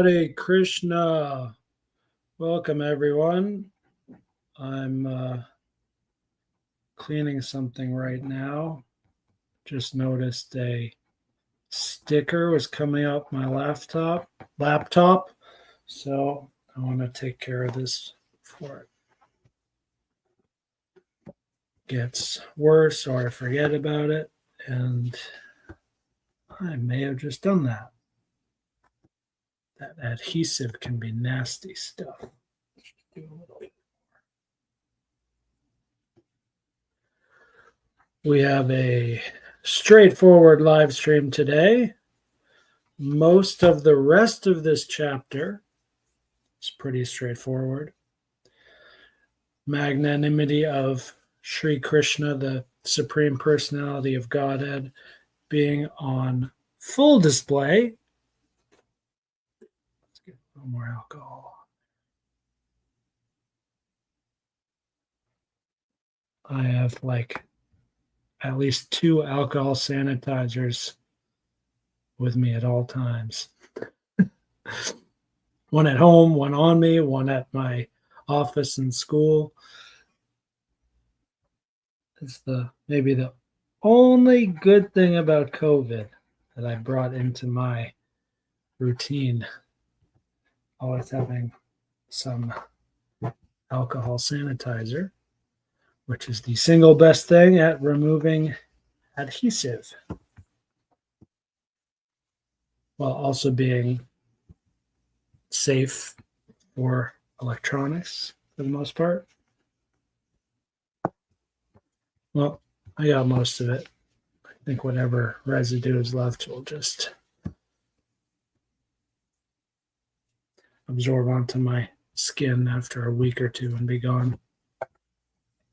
Hare Krishna. Welcome, everyone. I'm cleaning something right now. Just noticed a sticker was coming up my laptop. So I want to take care of this before it gets worse or I forget about it. And I may have just done that. That adhesive can be nasty stuff. Let's just do a little bit. We have a straightforward live stream today. Most of the rest of this chapter is pretty straightforward. Magnanimity of Sri Krishna, the Supreme Personality of Godhead, being on full display. Let's get a little more alcohol. I have at least 2 alcohol sanitizers with me at all times. One at home, one on me, one at my office and school. It's maybe the only good thing about COVID that I brought into my routine. Always having some alcohol sanitizer, which is the single best thing at removing adhesive, while also being safe for electronics for the most part. Well, I got most of it. I think whatever residue is left will just absorb onto my skin after a week or two and be gone.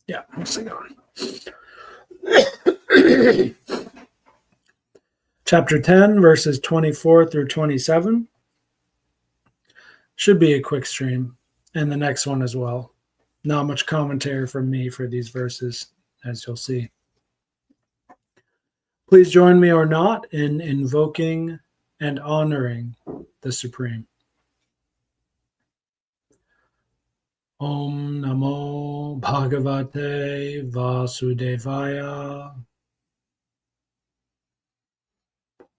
Yeah, mostly gone. Chapter 10, verses 24 through 27. Should be a quick stream, and the next one as well. Not much commentary from me for these verses, as you'll see. Please join me or not in invoking and honoring the Supreme. Om Namo Bhagavate Vasudevaya.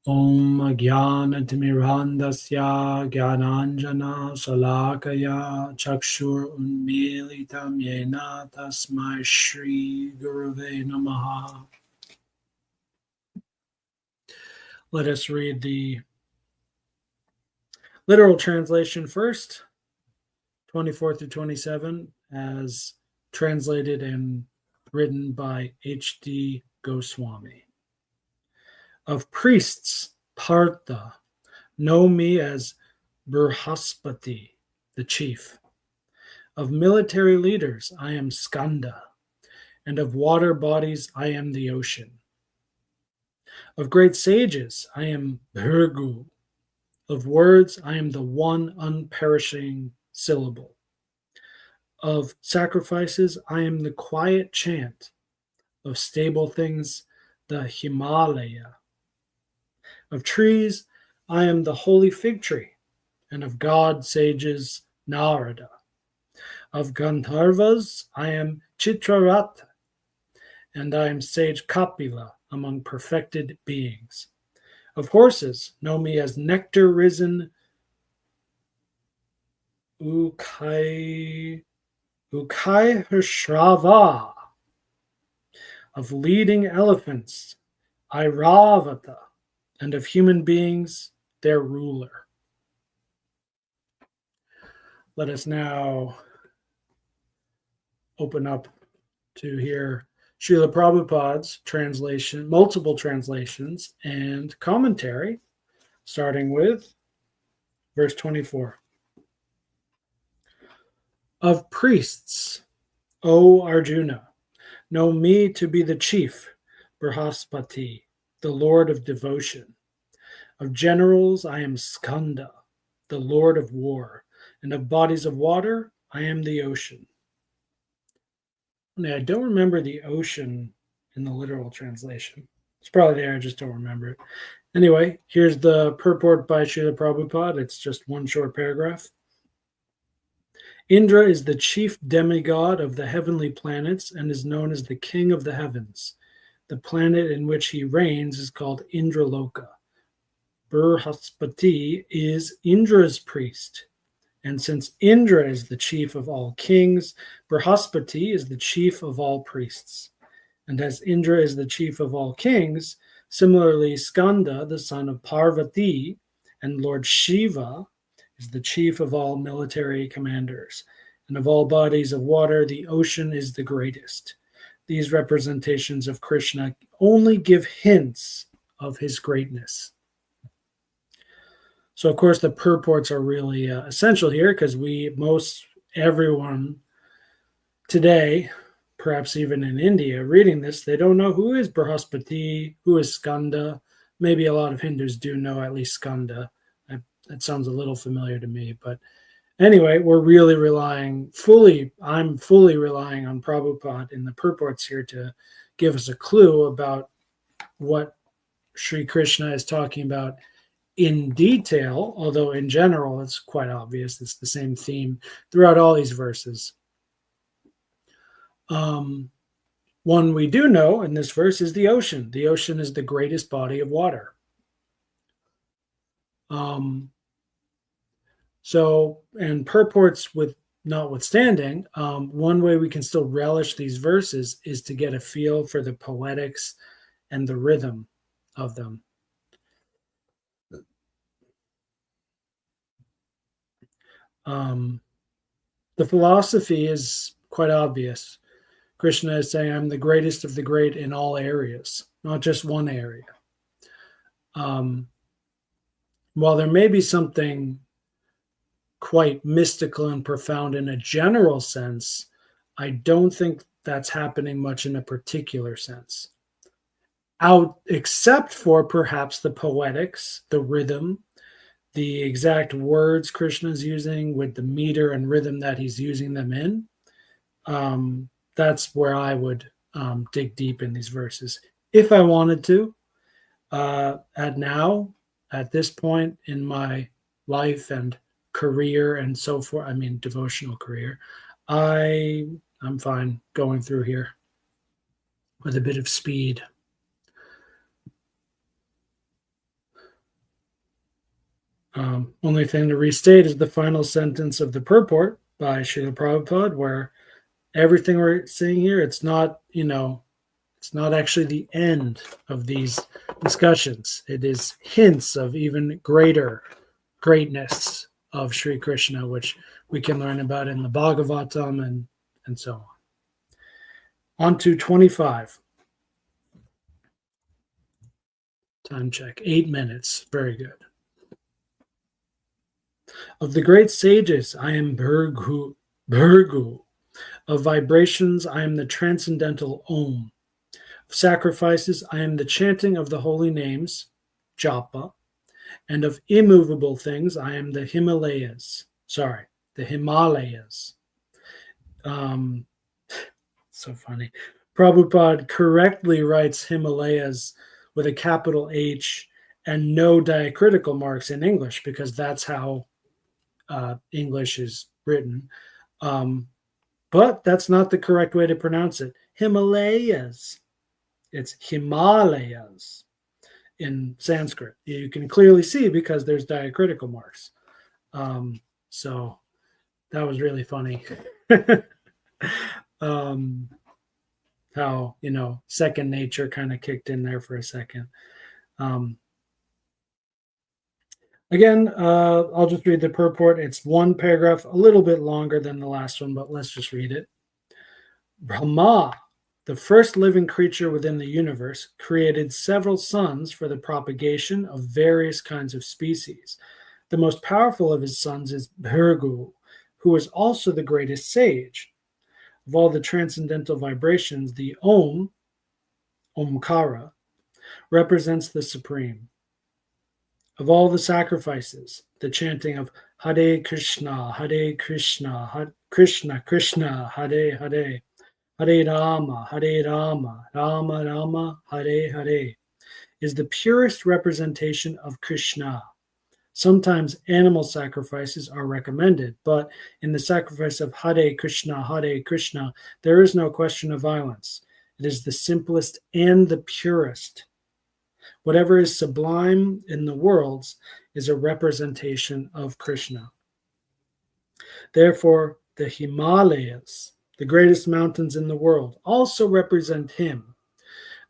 Om Jnanatimirandasya Jnananjana Salakaya Chakshur Unmilitam Yena Tasmai Shri Guruve Namaha. Let us read the literal translation first, 24 through 27, as translated and written by H.D. Goswami. Of priests, Partha, know me as Brihaspati, the chief. Of military leaders, I am Skanda, and of water bodies, I am the ocean. Of great sages, I am Bhrigu. Of words, I am the one unperishing syllable. Of sacrifices, I am the quiet chant. Of stable things, the Himalaya. Of trees, I am the holy fig tree, and of god sages, Narada. Of Gandharvas, I am Chitraratha, and I am sage Kapila among perfected beings. Of horses, know me as nectar-risen Ukaihshrava. Of leading elephants, Airavata, and of human beings, their ruler. Let us now open up to hear Srila Prabhupada's translation, multiple translations, and commentary, starting with verse 24. Of priests, O Arjuna, know me to be the chief, Brihaspati, the Lord of devotion. Of generals, I am Skanda, the Lord of war, and of bodies of water, I am the ocean. I don't remember the ocean in the literal translation. It's probably there, I just don't remember it. Anyway, here's the purport by Srila Prabhupada. It's just one short paragraph. Indra is the chief demigod of the heavenly planets and is known as the king of the heavens. The planet in which he reigns is called Indraloka. Brihaspati is Indra's priest. And since Indra is the chief of all kings, Brihaspati is the chief of all priests. And as Indra is the chief of all kings, similarly Skanda, the son of Parvati, and Lord Shiva is the chief of all military commanders. And of all bodies of water, the ocean is the greatest. These representations of Krishna only give hints of his greatness. So, of course, the purports are really essential here because everyone today, perhaps even in India, reading this, they don't know who is Brihaspati, who is Skanda. Maybe a lot of Hindus do know at least Skanda. That sounds a little familiar to me. But anyway, we're really I'm fully relying on Prabhupada in the purports here to give us a clue about what Sri Krishna is talking about in detail, although in general it's quite obvious. It's the same theme throughout all these verses. One we do know in this verse is the ocean. The ocean is the greatest body of water. And purports notwithstanding, one way we can still relish these verses is to get a feel for the poetics and the rhythm of them. The philosophy is quite obvious. Krishna is saying, I'm the greatest of the great in all areas, not just one area. While there may be something quite mystical and profound in a general sense, I don't think that's happening much in a particular sense. Except for perhaps the poetics, the rhythm, the exact words Krishna's using with the meter and rhythm that he's using them in. That's where I would dig deep in these verses. If I wanted to, at this point in my life and career and so forth, devotional career, I'm fine going through here with a bit of speed. Only thing to restate is the final sentence of the purport by Srila Prabhupada, where everything we're seeing here, it's not actually the end of these discussions. It is hints of even greater greatness of Sri Krishna, which we can learn about in the Bhagavatam and so on. On to 25. Time check, 8 minutes. Very good. Of the great sages, I am Bhurgu. Of vibrations, I am the transcendental Om. Of sacrifices, I am the chanting of the holy names, Japa. And of immovable things, I am the Himalayas. The Himalayas. So funny. Prabhupada correctly writes Himalayas with a capital H and no diacritical marks in English, because that's how English is written. But that's not the correct way to pronounce it. Himalayas. It's Himalayas in Sanskrit. You can clearly see because there's diacritical marks. So that was really funny. How, second nature kind of kicked in there for a second. Again, I'll just read the purport. It's one paragraph, a little bit longer than the last one, but let's just read it. Brahma, the first living creature within the universe, created several sons for the propagation of various kinds of species. The most powerful of his sons is Bhrigu, who is also the greatest sage. Of all the transcendental vibrations, the Om, Omkara, represents the supreme. Of all the sacrifices, the chanting of Hare Krishna, Krishna Krishna, Hare Hare, Hare Rama, Rama Rama, Hare Hare, is the purest representation of Krishna. Sometimes animal sacrifices are recommended, but in the sacrifice of Hare Krishna, there is no question of violence. It is the simplest and the purest. Whatever is sublime in the worlds is a representation of Krishna. Therefore, the Himalayas, the greatest mountains in the world, also represent him.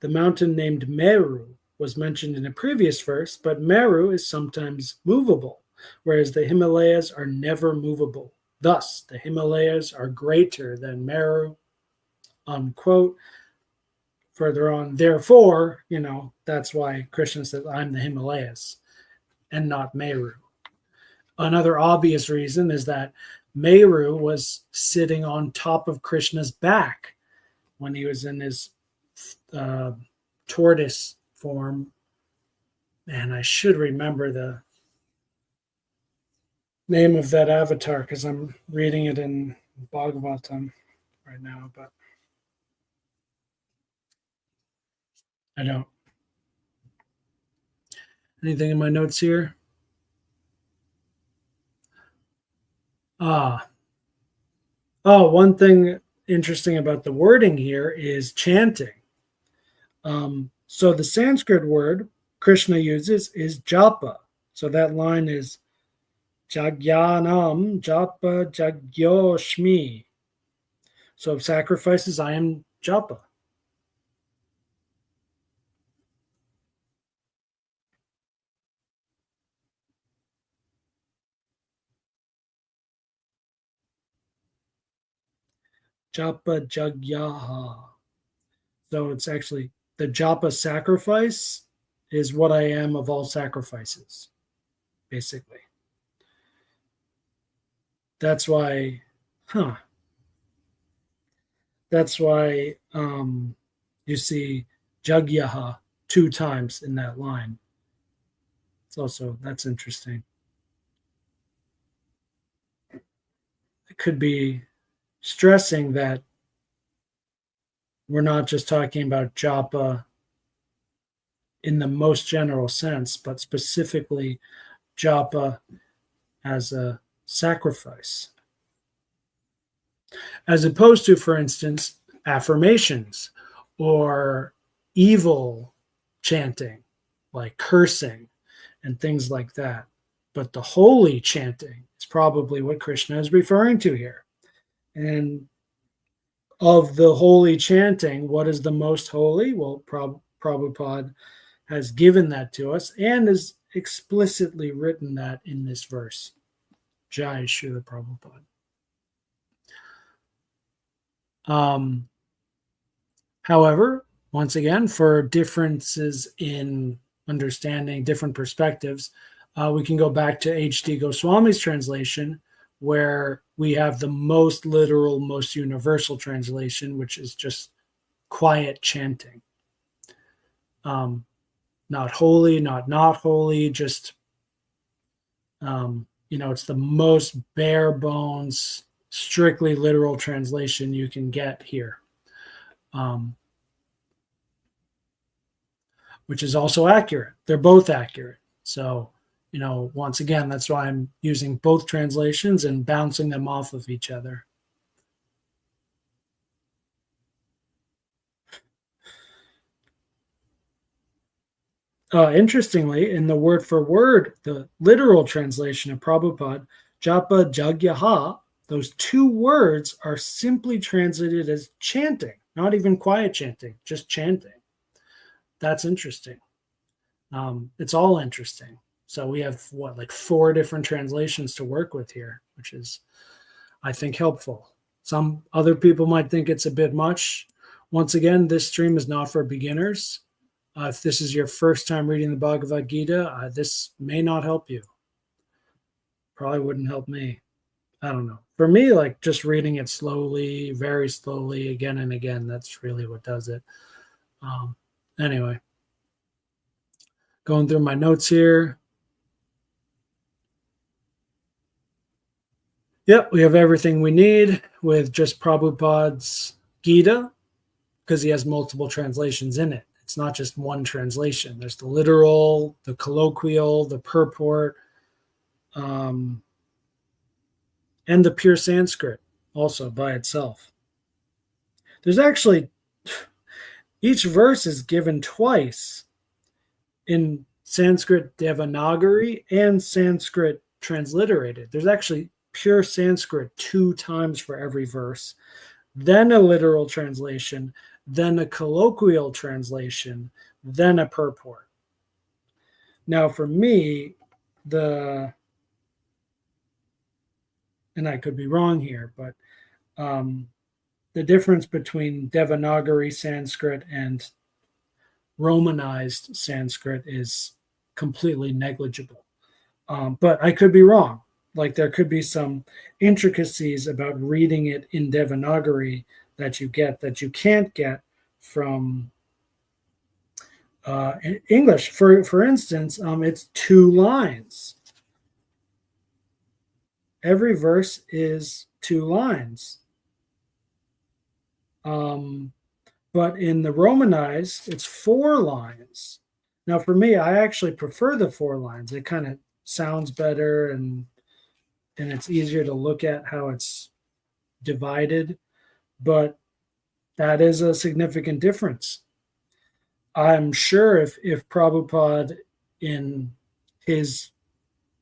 The mountain named Meru was mentioned in a previous verse, but Meru is sometimes movable, whereas the Himalayas are never movable. Thus, the Himalayas are greater than Meru, unquote. Further on, therefore, that's why Krishna said, I'm the Himalayas and not Meru. Another obvious reason is that Meru was sitting on top of Krishna's back when he was in his tortoise form. And I should remember the name of that avatar because I'm reading it in Bhagavatam right now, but I don't. Anything in my notes here? One thing interesting about the wording here is chanting. So the Sanskrit word Krishna uses is japa. So that line is jagyanam japa jagyoshmi. So sacrifices, I am japa. Japa jagyaha. So it's actually the japa sacrifice is what I am of all sacrifices, basically. That's why, That's why you see jagyaha 2 times in that line. That's interesting. It could be stressing that we're not just talking about japa in the most general sense, but specifically japa as a sacrifice. As opposed to, for instance, affirmations or evil chanting, like cursing and things like that. But the holy chanting is probably what Krishna is referring to here. And of the holy chanting, what is the most holy? Well, Prabhupada has given that to us and has explicitly written that in this verse. Jai Srila Prabhupada. However, once again, for differences in understanding, different perspectives, we can go back to H.D. Goswami's translation, where we have the most literal, most universal translation, which is just quiet chanting. Not holy, not holy, just, it's the most bare bones, strictly literal translation you can get here. Which is also accurate. They're both accurate. So, once again, that's why I'm using both translations and bouncing them off of each other. Interestingly, in the word for word, the literal translation of Prabhupada, japa jagyaha, those 2 words are simply translated as chanting, not even quiet chanting, just chanting. That's interesting. It's all interesting. So we have 4 different translations to work with here, which is, I think, helpful. Some other people might think it's a bit much. Once again, this stream is not for beginners. If this is your first time reading the Bhagavad Gita, this may not help you. Probably wouldn't help me. I don't know. For me, just reading it slowly, very slowly, again and again, that's really what does it. Anyway, going through my notes here. Yep, we have everything we need with just Prabhupada's Gita, because he has multiple translations in it. It's not just one translation. There's the literal, the colloquial, the purport, and the pure Sanskrit also by itself. There's actually, each verse is given twice in Sanskrit Devanagari and Sanskrit transliterated. There's actually pure Sanskrit 2 times for every verse, then a literal translation, then a colloquial translation, then a purport. Now, for me, and I could be wrong here, but the difference between Devanagari Sanskrit and Romanized Sanskrit is completely negligible. But I could be wrong. Like there could be some intricacies about reading it in Devanagari that you can't get from English. For instance, it's 2 lines. Every verse is 2 lines. But in the Romanized, it's 4 lines. Now, for me, I actually prefer the 4 lines. It kind of sounds better, and it's easier to look at how it's divided. But that is a significant difference. I'm sure if Prabhupada, in his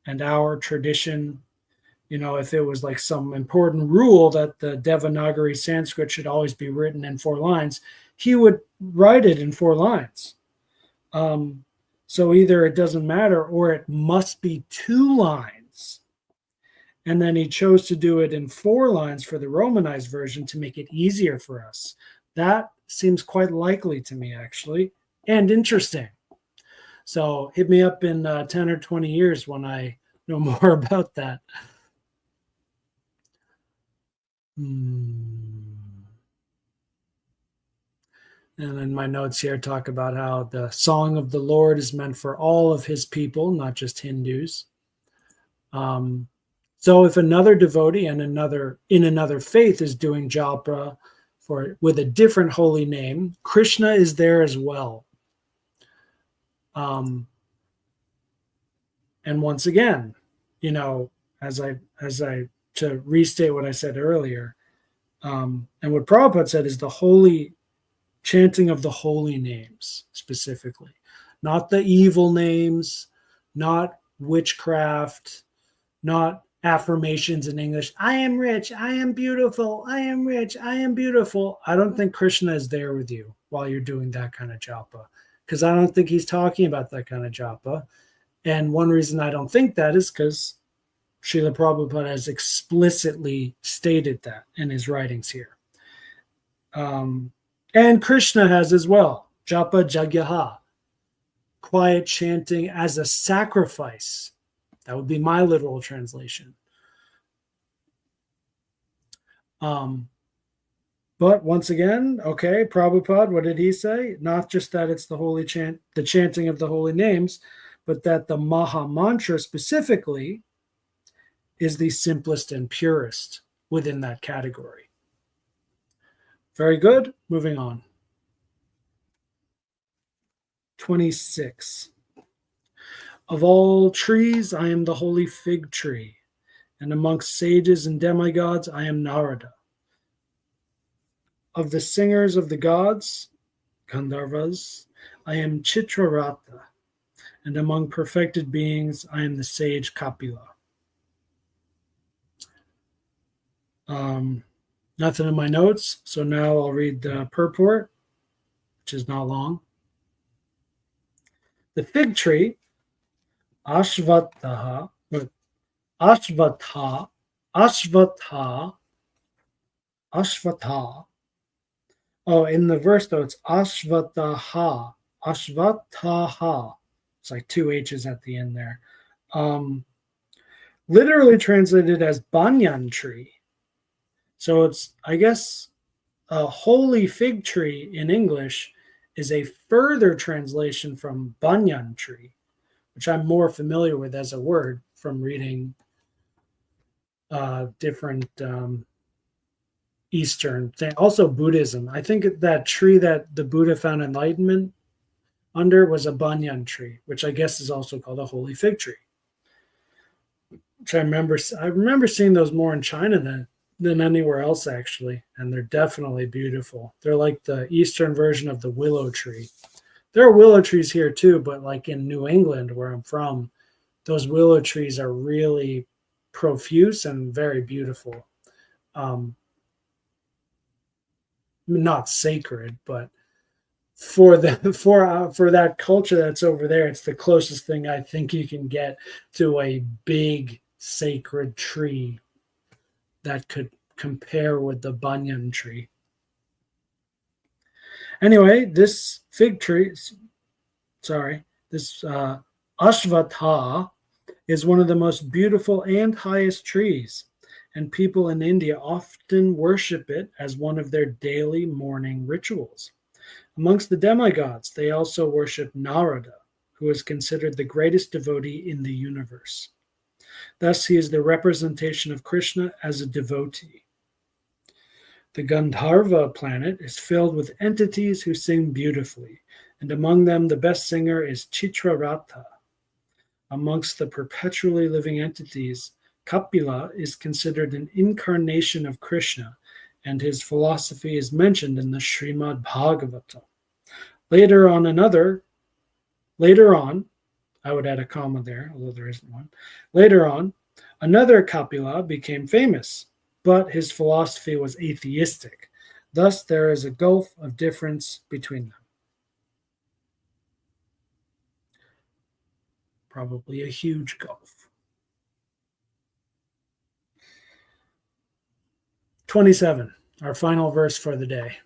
and our tradition, if it was like some important rule that the Devanagari Sanskrit should always be written in 4 lines, he would write it in 4 lines. So either it doesn't matter or it must be 2 lines. And then he chose to do it in 4 lines for the Romanized version to make it easier for us. That seems quite likely to me, actually, and interesting. So hit me up in 10 or 20 years when I know more about that. And then my notes here talk about how the song of the Lord is meant for all of his people, not just Hindus. So if another devotee in another faith is doing japa with a different holy name, Krishna is there as well. And once again, as I to restate what I said earlier, and what Prabhupada said is the holy chanting of the holy names specifically, not the evil names, not witchcraft, not affirmations in English. I am rich. I am beautiful. I am rich. I am beautiful. I don't think Krishna is there with you while you're doing that kind of japa, because I don't think he's talking about that kind of japa. And one reason I don't think that is because Srila Prabhupada has explicitly stated that in his writings here. And Krishna has as well. Japa Jagyaha. Quiet chanting as a sacrifice. That would be my literal translation. But once again, okay, Prabhupada, what did he say? Not just that it's the chanting of the holy names, but that the Maha Mantra specifically is the simplest and purest within that category. Very good. Moving on. 26. Of all trees, I am the holy fig tree, and amongst sages and demigods, I am Narada. Of the singers of the gods, Gandharvas, I am Chitraratha, and among perfected beings, I am the sage Kapila. Nothing in my notes, so now I'll read the purport, which is not long. The fig tree, Ashvatha. Oh, in the verse though, it's Ashvataha. It's like 2 H's at the end there. Literally translated as banyan tree. So it's, I guess, a holy fig tree in English is a further translation from banyan tree, which I'm more familiar with as a word from reading different Eastern things. Also Buddhism. I think that tree that the Buddha found enlightenment Under was a banyan tree, which I guess is also called a holy fig tree. Which I remember seeing those more in China than anywhere else actually, and they're definitely beautiful. They're like the eastern version of the willow tree. There are willow trees here too, but like in New England where I'm from, those willow trees are really profuse and very beautiful. Um, Not sacred, but for the for that culture that's over there, it's the closest thing I think you can get to a big sacred tree that could compare with the banyan tree. Anyway, this fig tree, sorry, this ashvatha is one of the most beautiful and highest trees, and people in India often worship it as one of their daily morning rituals. Amongst the demigods, they also worship Narada, who is considered the greatest devotee in the universe. Thus, he is the representation of Krishna as a devotee. The Gandharva planet is filled with entities who sing beautifully, and among them the best singer is Chitraratha. Amongst the perpetually living entities, Kapila is considered an incarnation of Krishna, and his philosophy is mentioned in the Srimad Bhagavatam. Later on, I would add a comma there, although there isn't one. Later on, another Kapila became famous, but his philosophy was atheistic. Thus, there is a gulf of difference between them. Probably a huge gulf. 27, our final verse for the day.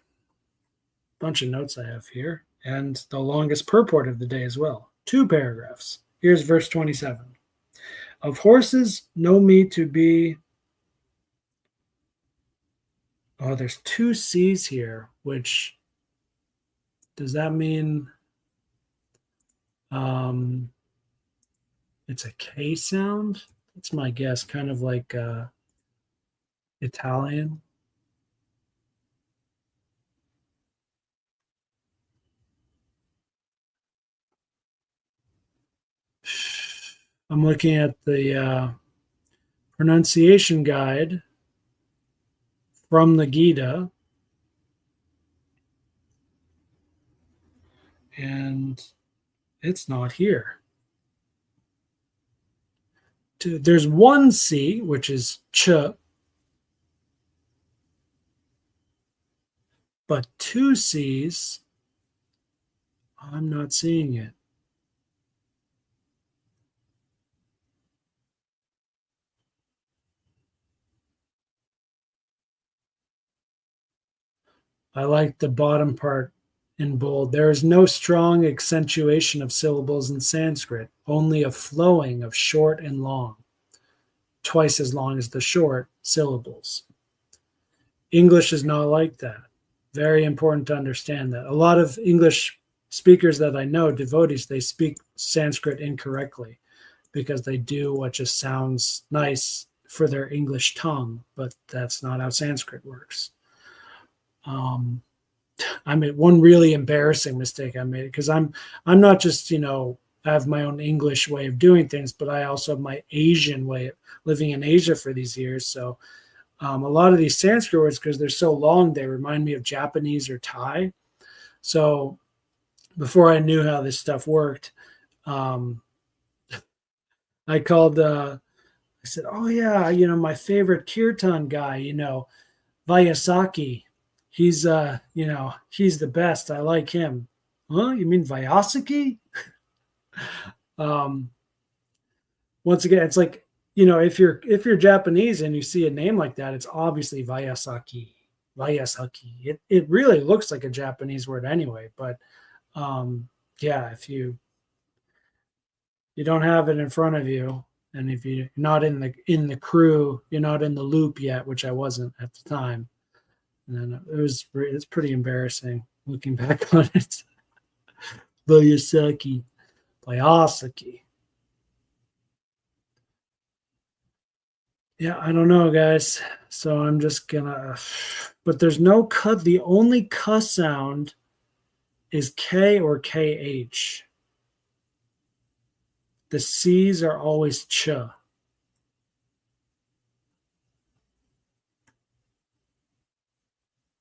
Bunch of notes I have here, and the longest purport of the day as well. 2 paragraphs. Here's verse 27. Of horses, know me to be. Oh, there's 2 C's here, which does that mean it's a K sound? That's my guess, kind of like Italian. I'm looking at the pronunciation guide from the Gita, and it's not here. There's 1 C, which is ch, but 2 C's, I'm not seeing it. I like the bottom part in bold. There is no strong accentuation of syllables in Sanskrit, only a flowing of short and long, twice as long as the short syllables. English is not like that. Very important to understand that. A lot of English speakers that I know, devotees, they speak Sanskrit incorrectly because they do what just sounds nice for their English tongue, but that's not how Sanskrit works. I made one really embarrassing mistake I made because I'm not just I have my own English way of doing things, but I also have my Asian way of living in Asia for these years. So a lot of these Sanskrit words, because they're so long, they remind me of Japanese or Thai. So before I knew how this stuff worked, I called. I said, "Oh yeah, my favorite kirtan guy, Vyasaki. He's he's the best. I like him." Huh? You mean Vyasaki? um, Once again, it's like if you're Japanese and you see a name like that, it's obviously Vyasaki. Vyasaki. It really looks like a Japanese word anyway, but yeah, if you don't have it in front of you, and if you're not in the crew, you're not in the loop yet, which I wasn't at the time. And then it's pretty embarrassing looking back on it. Vyasaki. Yeah, I don't know, guys. So I'm just gonna. But there's no cut. The only cuss sound is K or KH. The C's are always ch.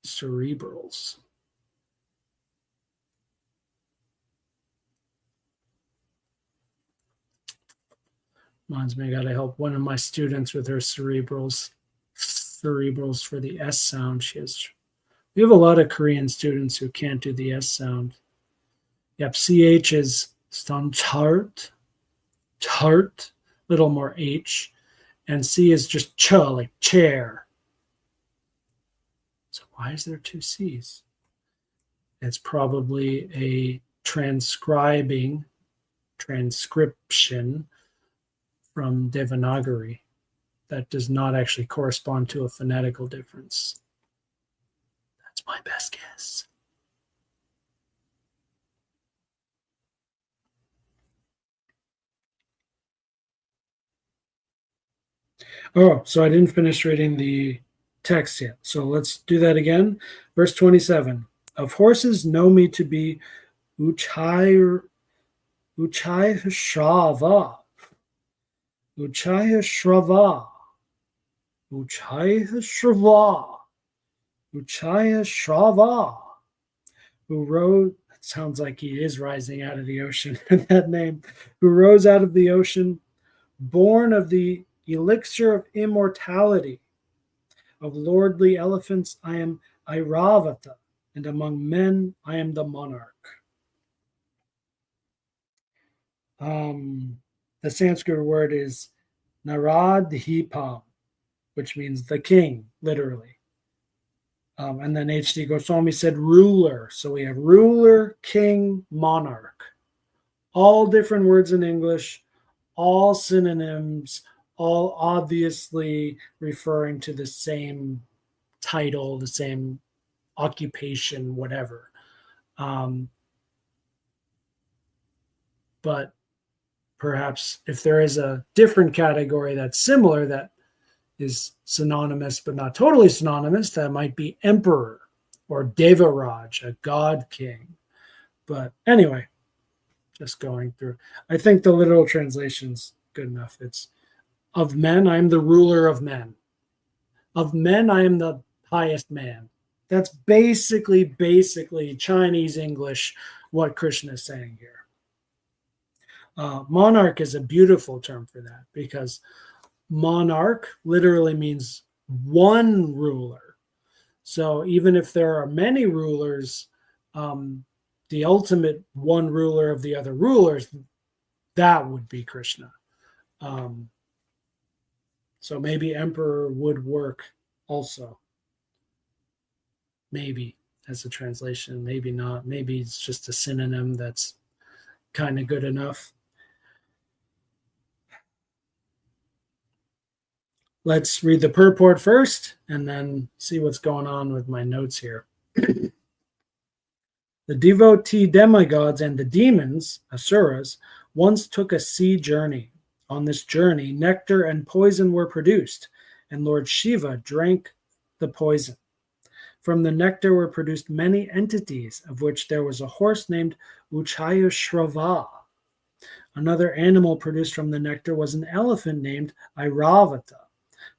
Cerebrals. Reminds me, I got to help one of my students with her cerebrals. Cerebrals for the S sound. We have a lot of Korean students who can't do the S sound. Yep, CH is chart, little more H, and C is just ch, like chair. So why is there two C's? It's probably a transcription from Devanagari that does not actually correspond to a phonetical difference. That's my best guess. Oh, so I didn't finish reading the text yet. So let's do that again. Verse 27. Of horses know me to be Uchai Shrava. Uchai Shrava. Uchai Shrava. Uchai Shrava. Who rose, it sounds like he is rising out of the ocean, that name, who rose out of the ocean, born of the elixir of immortality. Of lordly elephants, I am Airavata, and among men, I am the monarch. The Sanskrit word is Naradhipam, which means the king, literally. And then H.D. Goswami said ruler. So we have ruler, king, monarch. All different words in English, all synonyms, all obviously referring to the same title, the same occupation, whatever. But perhaps if there is a different category that's similar, that is synonymous but not totally synonymous, that might be emperor or Devaraj, a god king. But anyway, just going through. I think the literal translation's good enough. It's of men, I am the ruler of men. Of men, I am the highest man. That's basically Chinese English what Krishna is saying here. Monarch is a beautiful term for that, because monarch literally means one ruler. So even if there are many rulers, the ultimate one ruler of the other rulers, that would be Krishna. So maybe emperor would work also. Maybe as a translation, maybe not. Maybe it's just a synonym that's kind of good enough. Let's read the purport first and then see what's going on with my notes here. The devotee demigods and the demons, asuras, once took a sea journey. On this journey, nectar and poison were produced, and Lord Shiva drank the poison. From the nectar were produced many entities, of which there was a horse named Uchayashrava. Another animal produced from the nectar was an elephant named Airavata.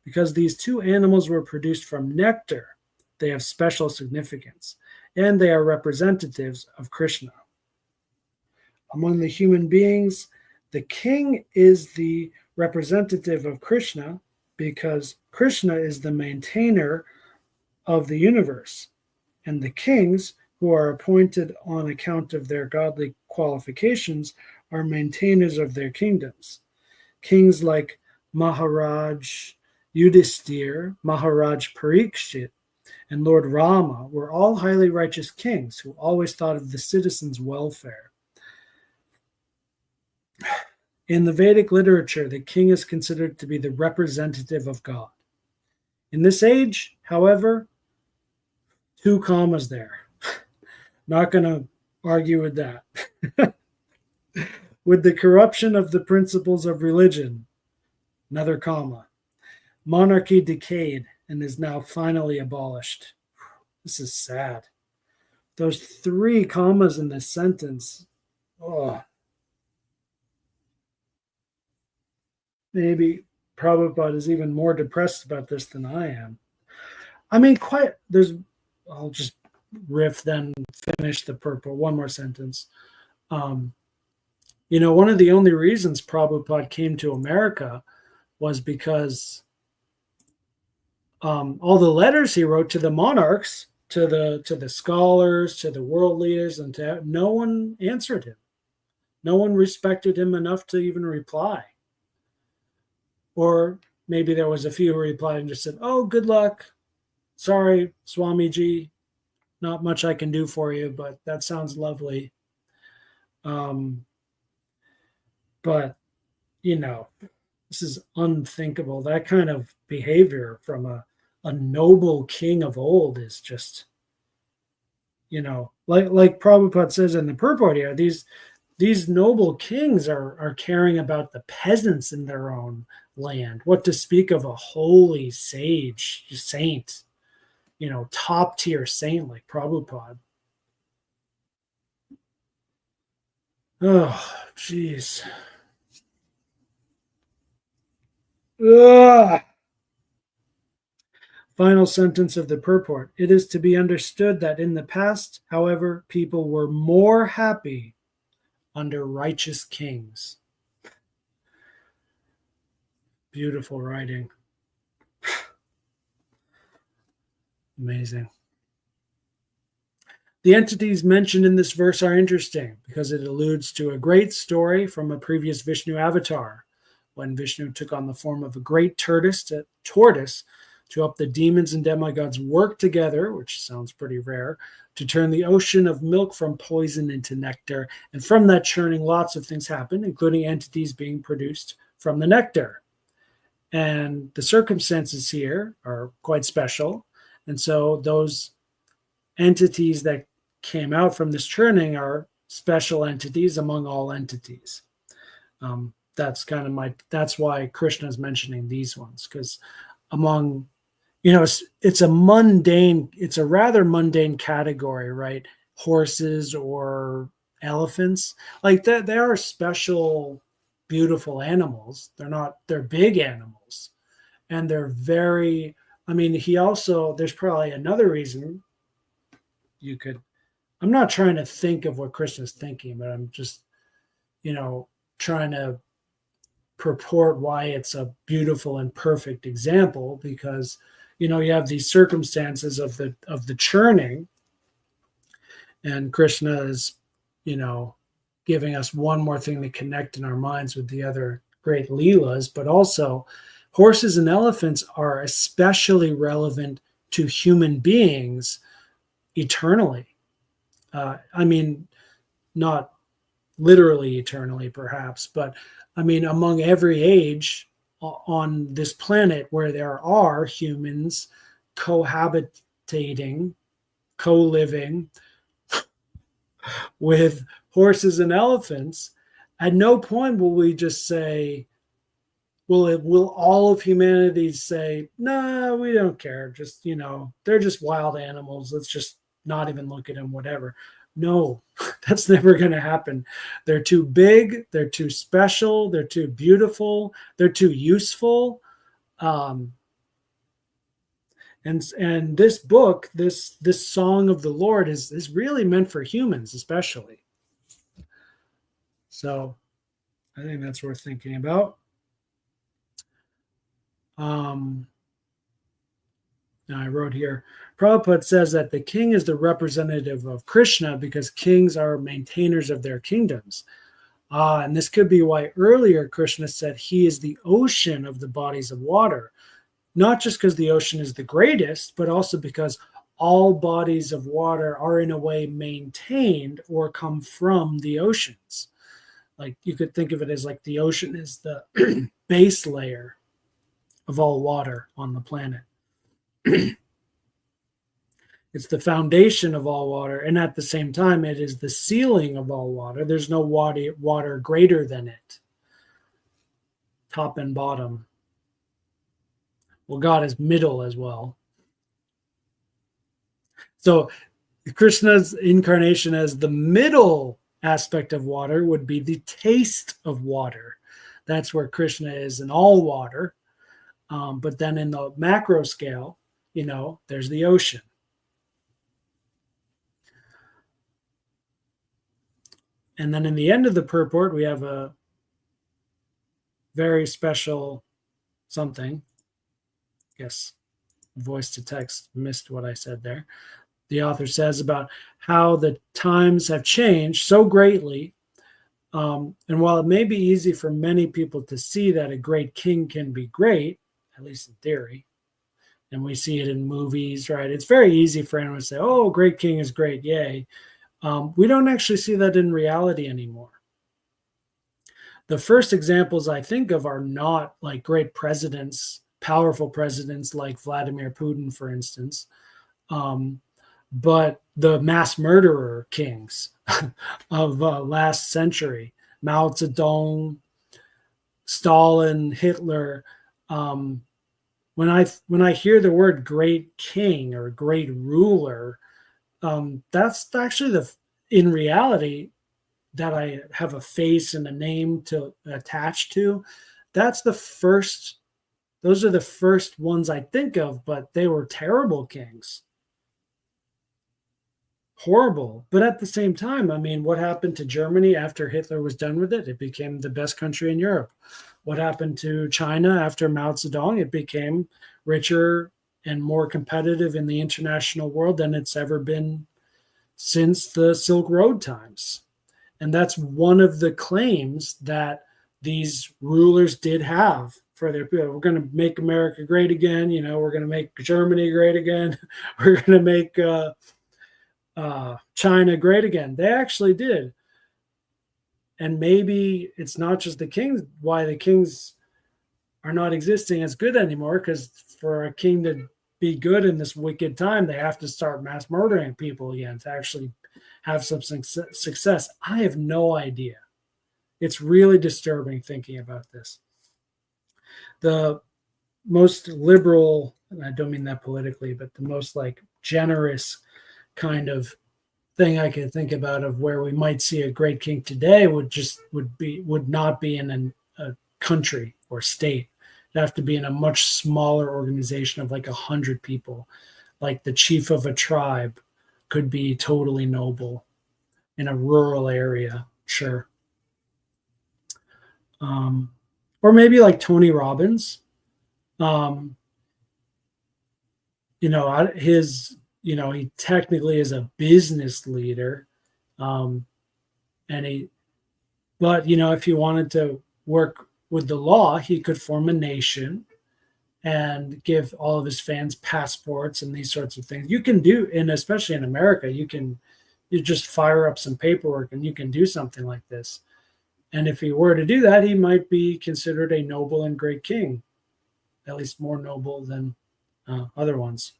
Because these two animals were produced from nectar, they have special significance, and they are representatives of Krishna. Among the human beings, the king is the representative of Krishna because Krishna is the maintainer of the universe, and the kings, who are appointed on account of their godly qualifications, are maintainers of their kingdoms. Kings like Maharaj Yudhisthira, Maharaj Parikshit, and Lord Rama were all highly righteous kings who always thought of the citizens' welfare. In the Vedic literature, the king is considered to be the representative of God. In this age, however, 2 commas there. Not going to argue with that. With the corruption of the principles of religion, another comma. Monarchy decayed and is now finally abolished. This is sad. those 3 commas in this sentence. Oh, maybe Prabhupada is even more depressed about this than I am. I mean, I'll just riff, then finish the purport. One more sentence. One of the only reasons Prabhupada came to America was because all the letters he wrote to the monarchs, to the scholars, to the world leaders, and no one answered him. No one respected him enough to even reply. Or maybe there was a few who replied and just said, "Oh, good luck. Sorry, Swamiji, not much I can do for you, but that sounds lovely." But, this is unthinkable. That kind of behavior from a noble king of old is just, like Prabhupada says in the purport here, these noble kings are caring about the peasants in their own land. What to speak of a holy saint, top tier saint like Prabhupada. Oh, jeez. Final sentence of the purport. It is to be understood that in the past, however, people were more happy under righteous kings. Beautiful writing. Amazing. The entities mentioned in this verse are interesting because it alludes to a great story from a previous Vishnu avatar, when Vishnu took on the form of a great tortoise to help the demons and demigods work together, which sounds pretty rare, to turn the ocean of milk from poison into nectar. And from that churning, lots of things happened, including entities being produced from the nectar. And the circumstances here are quite special. And so those entities that came out from this churning are special entities among all entities. That's why Krishna is mentioning these ones, because among, it's a rather mundane category, right? Horses or elephants, like that, they are special, beautiful animals. They're big animals, and they're very, there's probably another reason I'm not trying to think of what Krishna's thinking, but I'm just, trying to purport why it's a beautiful and perfect example, because, you have these circumstances of the churning, and Krishna is, giving us one more thing to connect in our minds with the other great Leelas, but also horses and elephants are especially relevant to human beings eternally. Not literally eternally, perhaps, but among every age on this planet where there are humans cohabitating, co-living with horses and elephants, at no point will we just say, will all of humanity say, "No, we don't care. Just, they're just wild animals. Let's just not even look at them, whatever." No, that's never going to happen. They're too big. They're too special. They're too beautiful. They're too useful. And this book, this song of the Lord is really meant for humans, especially. So I think that's worth thinking about. Now I wrote here, Prabhupada says that the king is the representative of Krishna because kings are maintainers of their kingdoms. And this could be why earlier Krishna said he is the ocean of the bodies of water, not just because the ocean is the greatest, but also because all bodies of water are in a way maintained or come from the oceans. Like you could think of it as like the ocean is the base layer of all water on the planet. It's the foundation of all water, and at the same time, it is the ceiling of all water. There's no water greater than it, top and bottom. Well, God is middle as well. So Krishna's incarnation as the middle aspect of water would be the taste of water. That's where Krishna is in all water. But then in the macro scale, there's the ocean. And then in the end of the purport, we have a very special something. I guess voice to text missed what I said there. The author says about how the times have changed so greatly. And while it may be easy for many people to see that a great king can be great, at least in theory, and we see it in movies, right? It's very easy for anyone to say, oh, great king is great, yay. We don't actually see that in reality anymore. The first examples I think of are not like great presidents, powerful presidents like Vladimir Putin, for instance, but the mass murderer kings of last century, Mao Zedong, Stalin, Hitler. When I hear the word great king or great ruler, that's actually in reality that I have a face and a name to attach to. Those are the first ones I think of, but they were terrible kings. Horrible. But at the same time, I mean, what happened to Germany after Hitler was done with it? It became the best country in Europe. What happened to China after Mao Zedong? It became richer and more competitive in the international world than it's ever been since the Silk Road times. And that's one of the claims that these rulers did have for their people. We're going to make America great again. We're going to make Germany great again. We're going to make China great again. They actually did. And maybe it's not just the kings, why the kings are not existing as good anymore, because for a king to be good in this wicked time, they have to start mass murdering people again to actually have some success. I have no idea. It's really disturbing thinking about this. The most liberal, and I don't mean that politically, but the most like generous kind of thing I can think about of where we might see a great king today would not be in a country or state. It'd have to be in a much smaller organization of like 100 people. Like the chief of a tribe could be totally noble in a rural area, sure. Or maybe like Tony Robbins. He technically is a business leader. But if he wanted to work with the law, he could form a nation and give all of his fans passports and these sorts of things. You can do, and especially in America, you just fire up some paperwork and you can do something like this. And if he were to do that, he might be considered a noble and great king, at least more noble than other ones.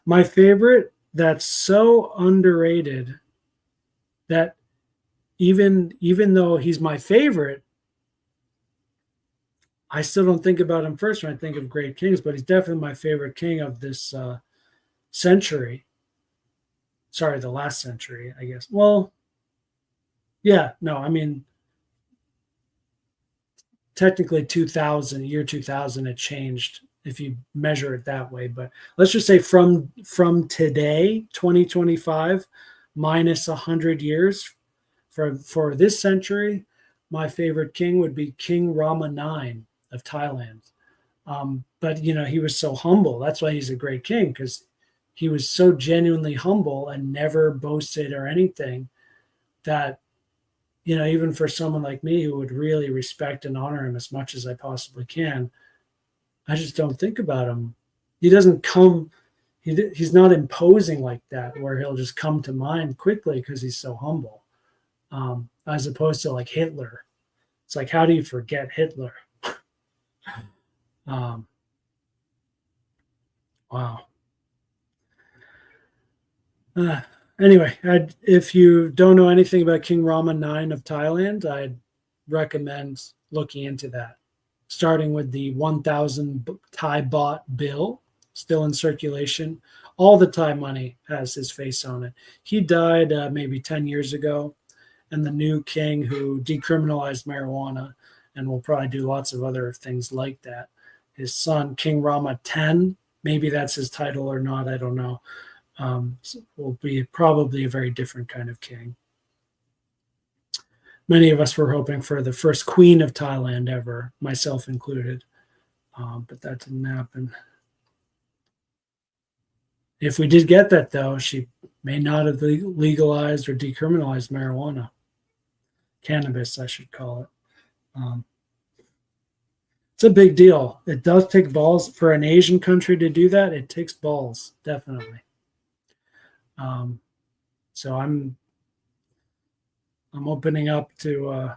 My favorite that's so underrated that even though he's my favorite, I still don't think about him first when I think of great kings, but he's definitely my favorite king of this century. Sorry, the last century, I guess. Well, yeah, no, I mean, technically year 2000, it changed if you measure it that way. But let's just say from today, 2025, minus 100 years for this century, my favorite king would be King Rama IX of Thailand. But, he was so humble. That's why he's a great king, because he was so genuinely humble and never boasted or anything that, even for someone like me who would really respect and honor him as much as I possibly can, I just don't think about him. He doesn't come, he's not imposing like that, where he'll just come to mind quickly because he's so humble. As opposed to like Hitler. It's like, how do you forget Hitler? Wow. Anyway, if you don't know anything about King Rama IX of Thailand, I'd recommend looking into that, starting with the 1,000 Thai baht bill. still in circulation. All the Thai money has his face on it. He died maybe 10 years ago, and the new king who decriminalized marijuana and will probably do lots of other things like that, his son, King Rama X, maybe that's his title or not, I don't know, will be probably a very different kind of king. Many of us were hoping for the first queen of Thailand ever, myself included, but that didn't happen. If we did get that, though, she may not have legalized or decriminalized marijuana. Cannabis, I should call it. It's a big deal. It does take balls for an Asian country to do that. It takes balls, definitely. So I'm opening up to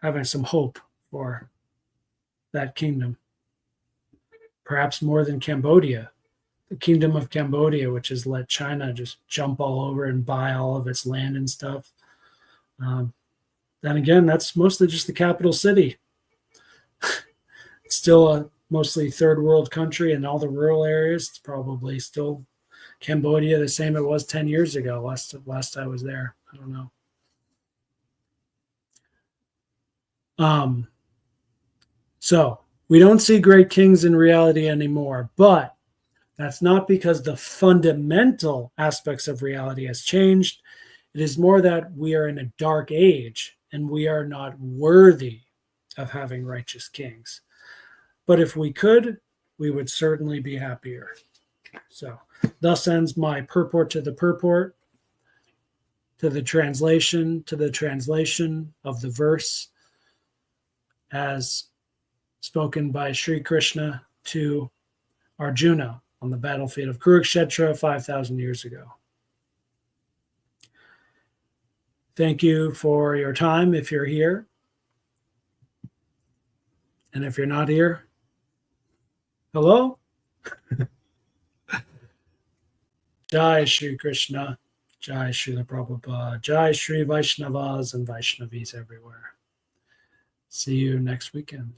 having some hope for that kingdom. Perhaps more than Cambodia. The kingdom of Cambodia, which has let China just jump all over and buy all of its land and stuff. Then again, that's mostly just the capital city. It's still a mostly third world country in all the rural areas. It's probably still Cambodia the same it was 10 years ago, last I was there. I don't know. So we don't see great kings in reality anymore, but that's not because the fundamental aspects of reality has changed. It is more that we are in a dark age and we are not worthy of having righteous kings. But if we could, we would certainly be happier. So thus ends my purport to the purport, to the translation of the verse as spoken by Sri Krishna to Arjuna on the battlefield of Kurukshetra 5,000 years ago. Thank you for your time if you're here. And if you're not here, hello? Jai Shri Krishna, Jai Srila Prabhupada, Jai Shri Vaishnavas and Vaishnavis everywhere. See you next weekend.